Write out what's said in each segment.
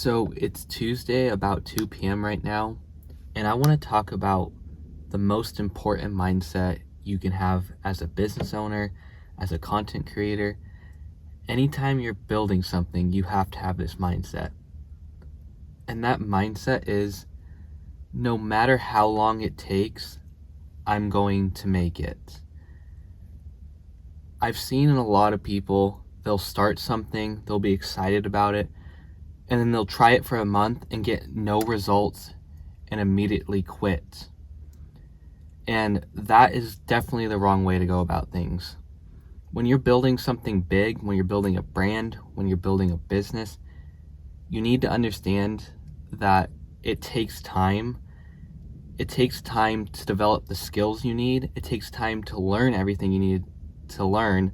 So it's Tuesday, about 2 p.m. right now, and I want to talk about the most important mindset you can have as a business owner, as a content creator. Anytime you're building something, you have to have this mindset. And that mindset is, no matter how long it takes, I'm going to make it. I've seen in a lot of people, they'll start something, they'll be excited about it, and then they'll try it for a month and get no results and immediately quit. And that is definitely the wrong way to go about things. When you're building something big, when you're building a brand, when you're building a business, you need to understand that it takes time. It takes time to develop the skills you need. It takes time to learn everything you need to learn.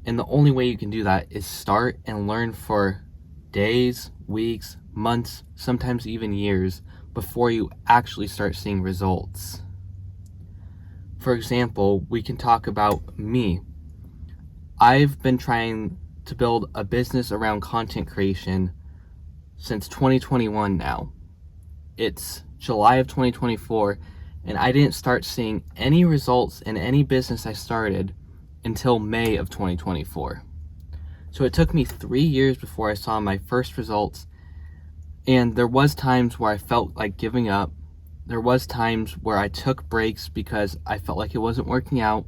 And the only way you can do that is start and learn for days, weeks, months, sometimes even years before you actually start seeing results. For example, we can talk about me. I've been trying to build a business around content creation since 2021 now. It's July of 2024, and I didn't start seeing any results in any business I started until May of 2024. So it took me 3 years before I saw my first results, and there was times where I felt like giving up. There was times where I took breaks because I felt like it wasn't working out.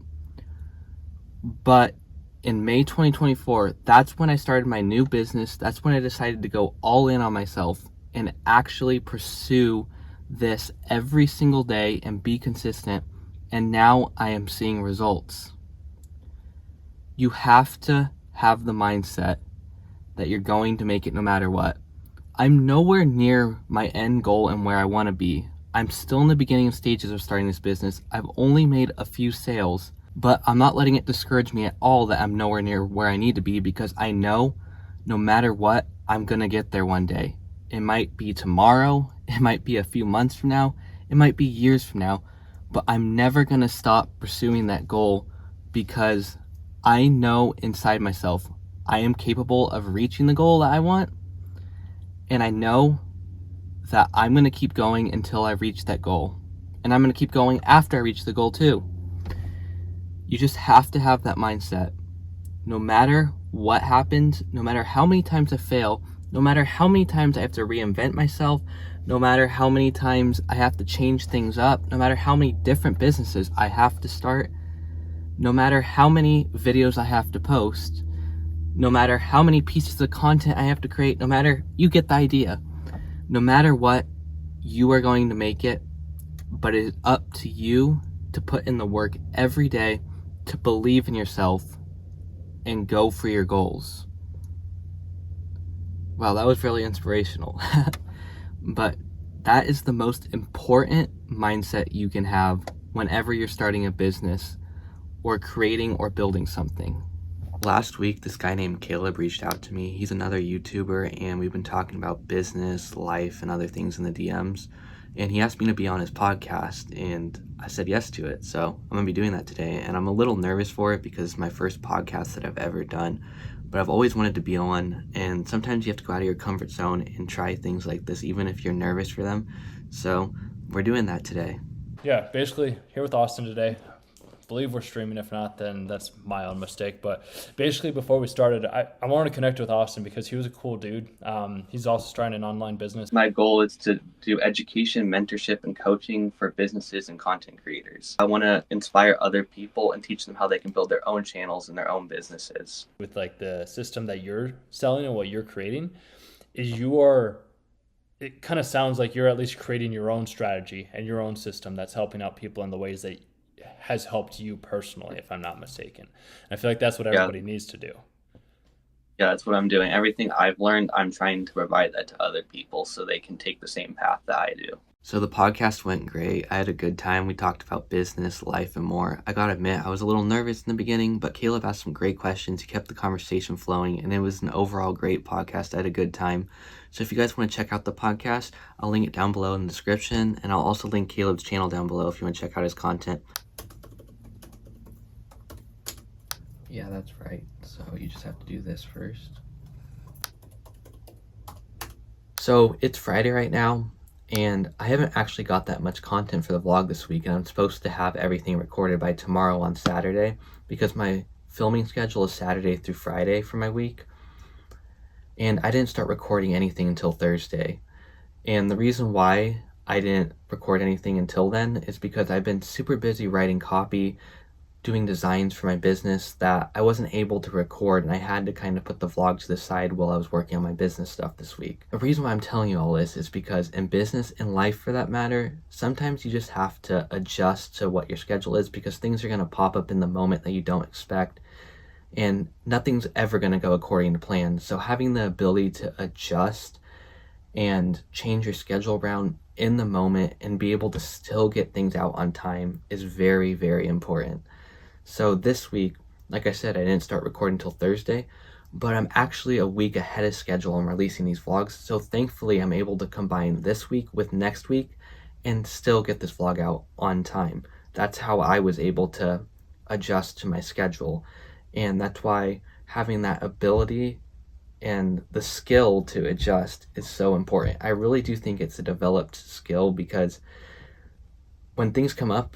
But in May 2024, that's when I started my new business. That's when I decided to go all in on myself and actually pursue this every single day and be consistent. And now I am seeing results. You have to have the mindset that you're going to make it no matter what. I'm nowhere near my end goal and where I want to be. I'm still in the beginning stages of starting this business. I've only made a few sales, but I'm not letting it discourage me at all that I'm nowhere near where I need to be, because I know no matter what, I'm going to get there one day. It might be tomorrow, it might be a few months from now, it might be years from now, but I'm never going to stop pursuing that goal, because I know inside myself I am capable of reaching the goal that I want, and I know that I'm going to keep going until I reach that goal. And I'm going to keep going after I reach the goal too. You just have to have that mindset. No matter what happens, no matter how many times I fail, no matter how many times I have to reinvent myself, no matter how many times I have to change things up, no matter how many different businesses I have to start, no matter how many videos I have to post, no matter how many pieces of content I have to create, no matter, you get the idea. No matter what, you are going to make it, but it is up to you to put in the work every day, to believe in yourself, and go for your goals. Wow, that was really inspirational. But that is the most important mindset you can have whenever you're starting a business or creating or building something. Last week, this guy named Caleb reached out to me. He's another YouTuber, and we've been talking about business, life, and other things in the DMs. And he asked me to be on his podcast, and I said yes to it. So I'm going to be doing that today, and I'm a little nervous for it because it's my first podcast that I've ever done. But I've always wanted to be on, and sometimes you have to go out of your comfort zone and try things like this, even if you're nervous for them. So we're doing that today. Yeah, basically here with Austin today. Believe we're streaming. If not, then that's my own mistake. But basically, before we started, I wanted to connect with Austin because he was a cool dude. He's also starting an online business. My goal is to do education, mentorship, and coaching for businesses and content creators. I want to inspire other people and teach them how they can build their own channels and their own businesses. With like the system that you're selling and what you're creating, it kind of sounds like you're at least creating your own strategy and your own system that's helping out people in the ways that has helped you personally, if I'm not mistaken. And I feel like that's what everybody needs to do. Yeah, that's what I'm doing. Everything I've learned, I'm trying to provide that to other people so they can take the same path that I do. So the podcast went great. I had a good time. We talked about business, life, and more. I gotta admit, I was a little nervous in the beginning, but Caleb asked some great questions. He kept the conversation flowing, and it was an overall great podcast. I had a good time. So if you guys want to check out the podcast, I'll link it down below in the description, and I'll also link Caleb's channel down below if you want to check out his content. Yeah, that's right. So you just have to do this first. So it's Friday right now, and I haven't actually got that much content for the vlog this week, and I'm supposed to have everything recorded by tomorrow on Saturday because my filming schedule is Saturday through Friday for my week, and I didn't start recording anything until Thursday. And the reason why I didn't record anything until then is because I've been super busy writing copy, doing designs for my business that I wasn't able to record, and I had to kind of put the vlog to the side while I was working on my business stuff this week. The reason why I'm telling you all this is because in business, in life for that matter, sometimes you just have to adjust to what your schedule is because things are going to pop up in the moment that you don't expect, and nothing's ever going to go according to plan. So having the ability to adjust and change your schedule around in the moment and be able to still get things out on time is very, very important. So this week, like I said, I didn't start recording until Thursday, but I'm actually a week ahead of schedule on releasing these vlogs. So thankfully, I'm able to combine this week with next week and still get this vlog out on time. That's how I was able to adjust to my schedule. And that's why having that ability and the skill to adjust is so important. I really do think it's a developed skill because when things come up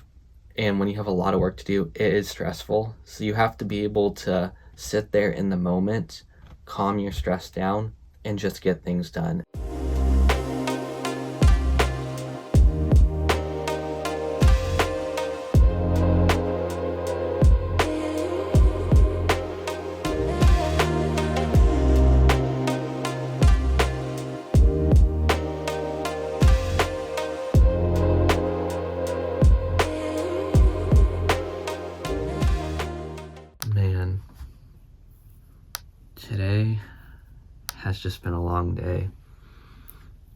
and when you have a lot of work to do, it is stressful. So you have to be able to sit there in the moment, calm your stress down, and just get things done. Man, today has just been a long day.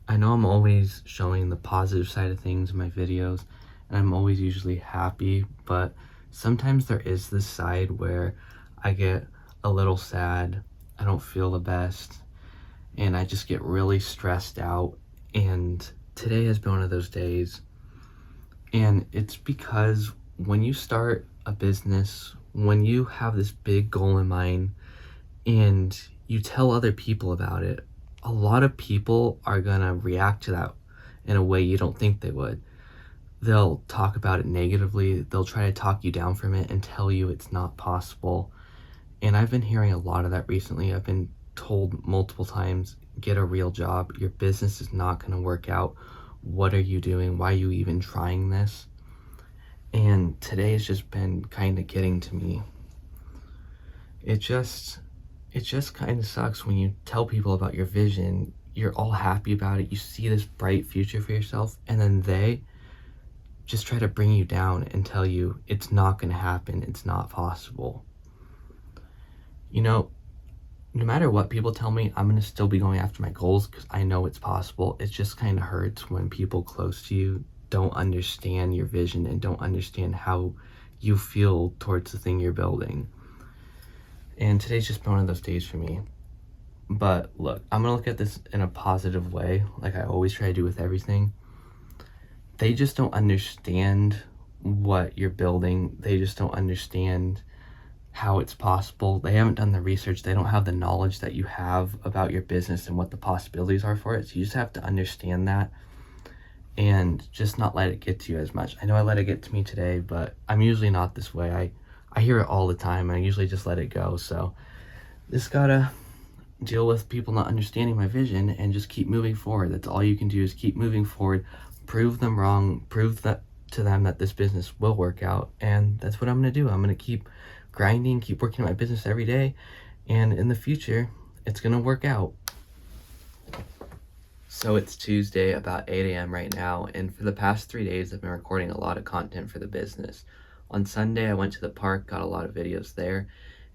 I know I'm always showing the positive side of things in my videos, and I'm always usually happy, but sometimes there is this side where I get a little sad, I don't feel the best, and I just get really stressed out. And today has been one of those days. And it's because when you start a business, when you have this big goal in mind and you tell other people about it, a lot of people are gonna react to that in a way you don't think they would. They'll talk about it negatively, they'll try to talk you down from it and tell you it's not possible. And I've been hearing a lot of that recently. I've been told multiple times, get a real job, your business is not gonna work out. What are you doing? Why are you even trying this? And today has just been kind of getting to me. It just kind of sucks when you tell people about your vision, you're all happy about it, you see this bright future for yourself, and then they just try to bring you down and tell you it's not going to happen, it's not possible. You know, no matter what people tell me, I'm going to still be going after my goals because I know it's possible. It just kind of hurts when people close to you don't understand your vision and don't understand how you feel towards the thing you're building. And today's just been one of those days for me. But look, I'm gonna look at this in a positive way, like I always try to do with everything. They just don't understand what you're building. They just don't understand how it's possible. They haven't done the research. They don't have the knowledge that you have about your business and what the possibilities are for it. So you just have to understand that and just not let it get to you as much. I know I let it get to me today, but I'm usually not this way. I hear it all the time, and I usually just let it go. So just gotta deal with people not understanding my vision and just keep moving forward. That's all you can do, is keep moving forward, prove them wrong, prove that to them that this business will work out. And that's what I'm gonna do. I'm gonna keep grinding, keep working on my business every day, and in the future, it's gonna work out. So it's Tuesday, about 8 a.m. right now, and for the past 3 days, I've been recording a lot of content for the business. On Sunday, I went to the park, got a lot of videos there,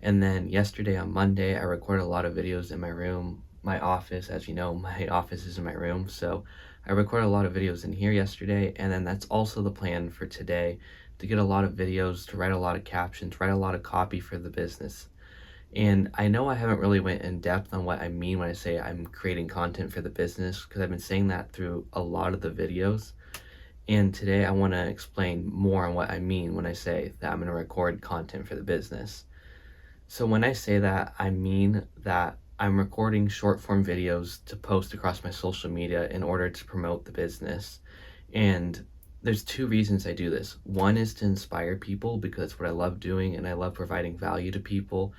and then yesterday on Monday, I recorded a lot of videos in my room, my office. As you know, my office is in my room, so I recorded a lot of videos in here yesterday, and then that's also the plan for today, to get a lot of videos, to write a lot of captions, write a lot of copy for the business. And I know I haven't really went in depth on what I mean when I say I'm creating content for the business, because I've been saying that through a lot of the videos. And today I want to explain more on what I mean when I say that I'm going to record content for the business. So when I say that, I mean that I'm recording short form videos to post across my social media in order to promote the business. And there's two reasons I do this. One is to inspire people because it's what I love doing and I love providing value to people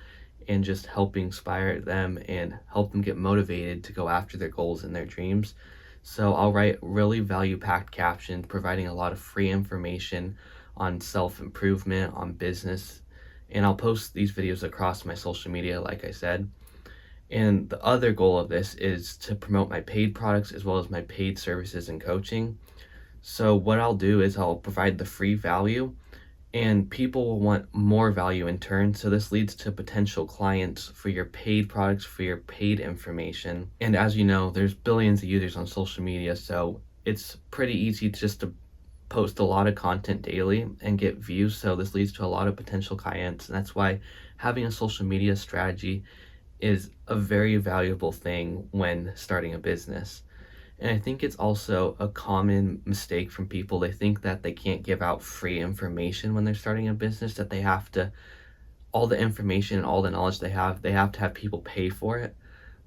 and just helping inspire them and help them get motivated to go after their goals and their dreams. So I'll write really value packed captions, providing a lot of free information on self improvement, on business, and I'll post these videos across my social media, like I said. And the other goal of this is to promote my paid products as well as my paid services and coaching. So what I'll do is I'll provide the free value and people will want more value in turn. So this leads to potential clients for your paid products, for your paid information. And as you know, there's billions of users on social media, so it's pretty easy just to post a lot of content daily and get views. So this leads to a lot of potential clients. And that's why having a social media strategy is a very valuable thing when starting a business. And I think it's also a common mistake from people. They think that they can't give out free information when they're starting a business, that they have to, all the information and all the knowledge they have to have people pay for it.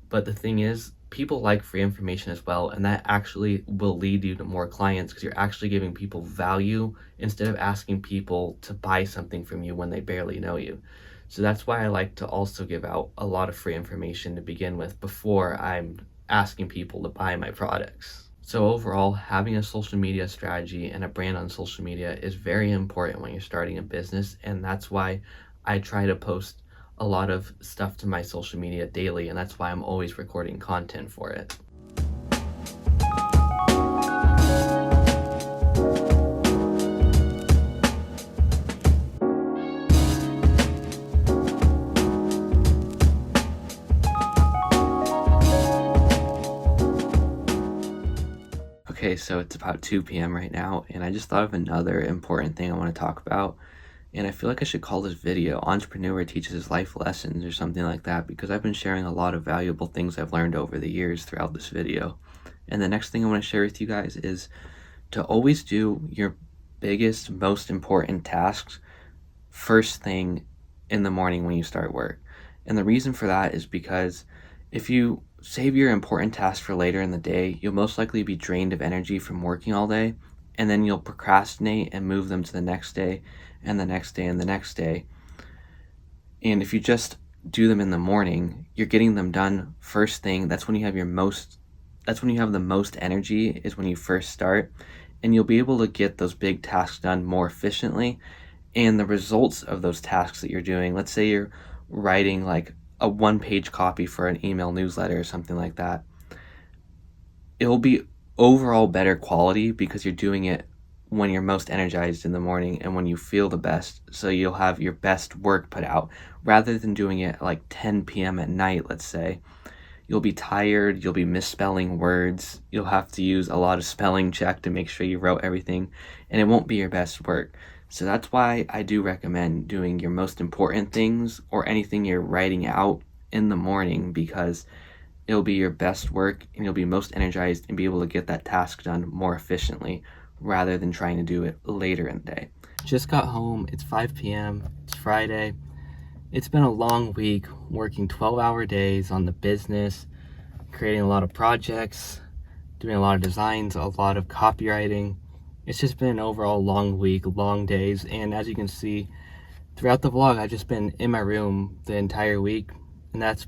But the thing is, people like free information as well, and that actually will lead you to more clients because you're actually giving people value instead of asking people to buy something from you when they barely know you. So that's why I like to also give out a lot of free information to begin with before I'm asking people to buy my products. So overall, having a social media strategy and a brand on social media is very important when you're starting a business, and that's why I try to post a lot of stuff to my social media daily, and that's why I'm always recording content for it. Okay, so it's about 2 p.m. right now, and I just thought of another important thing I want to talk about. And I feel like I should call this video Entrepreneur Teaches His Life Lessons or something like that, because I've been sharing a lot of valuable things I've learned over the years throughout this video. And the next thing I want to share with you guys is to always do your biggest, most important tasks first thing in the morning when you start work. And the reason for that is because if you save your important tasks for later in the day, you'll most likely be drained of energy from working all day, and then you'll procrastinate and move them to the next day and the next day and the next day. And if you just do them in the morning, you're getting them done first thing. That's when you have the most energy, is when you first start, and you'll be able to get those big tasks done more efficiently. And the results of those tasks that you're doing, let's say you're writing like a 1-page copy for an email newsletter or something like that, it'll be overall better quality because you're doing it when you're most energized in the morning and when you feel the best, so you'll have your best work put out, rather than doing it at like 10 p.m. at night, let's say. You'll be tired, you'll be misspelling words, you'll have to use a lot of spelling check to make sure you wrote everything, and it won't be your best work. So that's why I do recommend doing your most important things or anything you're writing out in the morning, because it'll be your best work and you'll be most energized and be able to get that task done more efficiently rather than trying to do it later in the day. Just got home. It's 5 p.m. It's Friday. It's been a long week working 12-hour days on the business, creating a lot of projects, doing a lot of designs, a lot of copywriting. It's just been an overall long week, long days, and as you can see throughout the vlog, I've just been in my room the entire week, and that's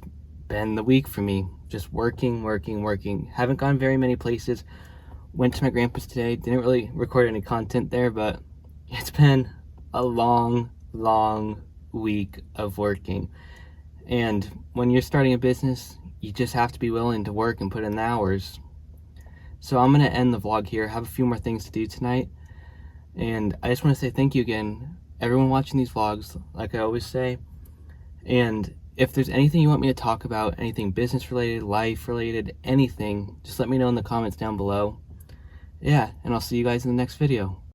been the week for me. Just working. Haven't gone very many places. Went to my grandpa's today, didn't really record any content there, but it's been a long week of working. And when you're starting a business, you just have to be willing to work and put in the hours. So I'm going to end the vlog here. I have a few more things to do tonight. And I just want to say thank you again, everyone watching these vlogs, like I always say. And if there's anything you want me to talk about, anything business related, life related, anything, just let me know in the comments down below. Yeah, and I'll see you guys in the next video.